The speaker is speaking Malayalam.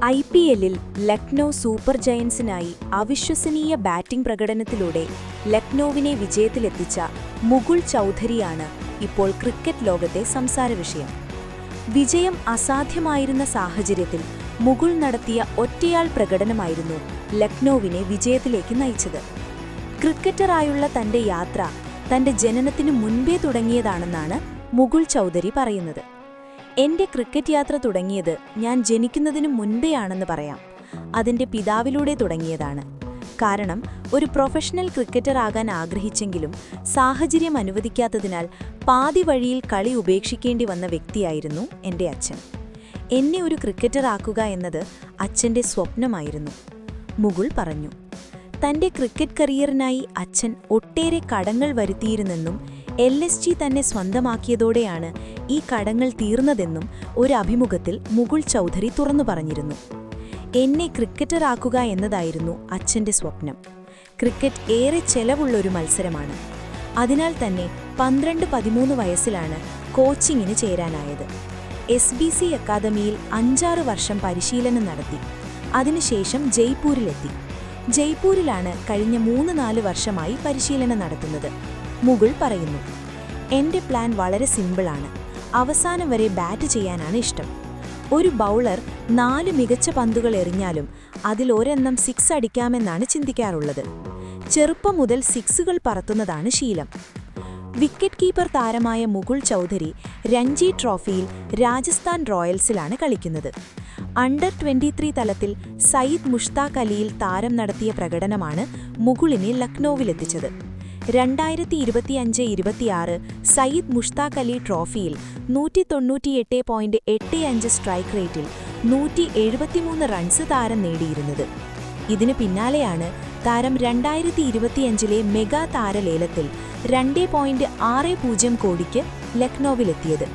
IPL-ൽ ലക്നൗ സൂപ്പർ ജയൻസിനായി അവിശ്വസനീയ ബാറ്റിംഗ് പ്രകടനത്തിലൂടെ ലക്നൗവിനെ വിജയത്തിലെത്തിച്ച മുകുൾ ചൗധരിയാണ് ഇപ്പോൾ ക്രിക്കറ്റ് ലോകത്തെ സംസാരവിഷയം. വിജയം അസാധ്യമായിരുന്ന സാഹചര്യത്തിൽ മുകുൾ നടത്തിയ ഒറ്റയാൾ പ്രകടനമായിരുന്നു ലക്നൗവിനെ വിജയത്തിലേക്ക് നയിച്ചത്. ക്രിക്കറ്ററായുള്ള തന്റെ യാത്ര തന്റെ ജനനത്തിനു മുൻപേ തുടങ്ങിയതാണെന്നാണ് മുകുൾ ചൗധരി പറയുന്നത്. എന്റെ ക്രിക്കറ്റ് യാത്ര തുടങ്ങിയത് ഞാൻ ജനിക്കുന്നതിനു മുൻപേയാണെന്ന് പറയാം. അതിന്റെ പിതാവിലൂടെ തുടങ്ങിയതാണ്. കാരണം ഒരു പ്രൊഫഷണൽ ക്രിക്കറ്റർ ആകാൻ ആഗ്രഹിച്ചെങ്കിലും സാഹചര്യം അനുവദിക്കാത്തതിനാൽ പാതി വഴിയിൽ കളി ഉപേക്ഷിക്കേണ്ടി വന്ന വ്യക്തിയായിരുന്നു എന്റെ അച്ഛൻ. എന്നെ ഒരു ക്രിക്കറ്റർ ആക്കുക എന്നത് അച്ഛന്റെ സ്വപ്നമായിരുന്നു, മുകുൾ പറഞ്ഞു. തന്റെ ക്രിക്കറ്റ് കരിയറിനായി അച്ഛൻ ഒട്ടേറെ കടങ്ങൾ വരുത്തിയിരുന്നെന്നും LSG തന്നെ സ്വന്തമാക്കിയതോടെയാണ് ഈ കടങ്ങൾ തീർന്നതെന്നും ഒരു അഭിമുഖത്തിൽ മുകുൾ ചൗധരി തുറന്നു പറഞ്ഞിരുന്നു. എന്നെ ക്രിക്കറ്ററാക്കുക എന്നതായിരുന്നു അച്ഛന്റെ സ്വപ്നം. ക്രിക്കറ്റ് ഏറെ ചെലവുള്ളൊരു മത്സരമാണ്. അതിനാൽ തന്നെ 12-13 വയസ്സിലാണ് കോച്ചിങ്ങിന് ചേരാനായത്. SBC അക്കാദമിയിൽ 5-6 വർഷം പരിശീലനം നടത്തി. അതിനുശേഷം ജയ്പൂരിലെത്തി. ജയ്പൂരിലാണ് കഴിഞ്ഞ 3-4 വർഷമായി പരിശീലനം നടത്തുന്നത്, മുകുൾ പറയുന്നു. എന്റെ പ്ലാൻ വളരെ സിമ്പിളാണ്. അവസാനം വരെ ബാറ്റ് ചെയ്യാനാണ് ഇഷ്ടം. ഒരു ബൗളർ 4 മികച്ച പന്തുകൾ എറിഞ്ഞാലും അതിൽ ഒരെണ്ണം 6 അടിക്കാമെന്നാണ് ചിന്തിക്കാറുള്ളത്. ചെറുപ്പം മുതൽ 6കൾ പറത്തുന്നതാണ് ശീലം. വിക്കറ്റ് കീപ്പർ താരമായ മുകുൾ ചൗധരി രഞ്ജി ട്രോഫിയിൽ രാജസ്ഥാൻ റോയൽസിലാണ് കളിക്കുന്നത്. അണ്ടർ 23 തലത്തിൽ സയ്യിദ് മുഷ്താഖ് അലിയിൽ താരം നടത്തിയ പ്രകടനമാണ് മുകുളിനെ ലക്നൗവിലെത്തിച്ചത്. 2025-26 സയ്യിദ് മുഷ്താഖ് അലി ട്രോഫിയിൽ 198.85 സ്ട്രൈക്ക് റേറ്റിൽ 173 റൺസ് താരം നേടിയിരുന്നത്. ഇതിനു പിന്നാലെയാണ് താരം 2025-ലെ മെഗാ താരലേലത്തിൽ 2.60 കോടിക്ക് ലക്നൗവിലെത്തിയത്.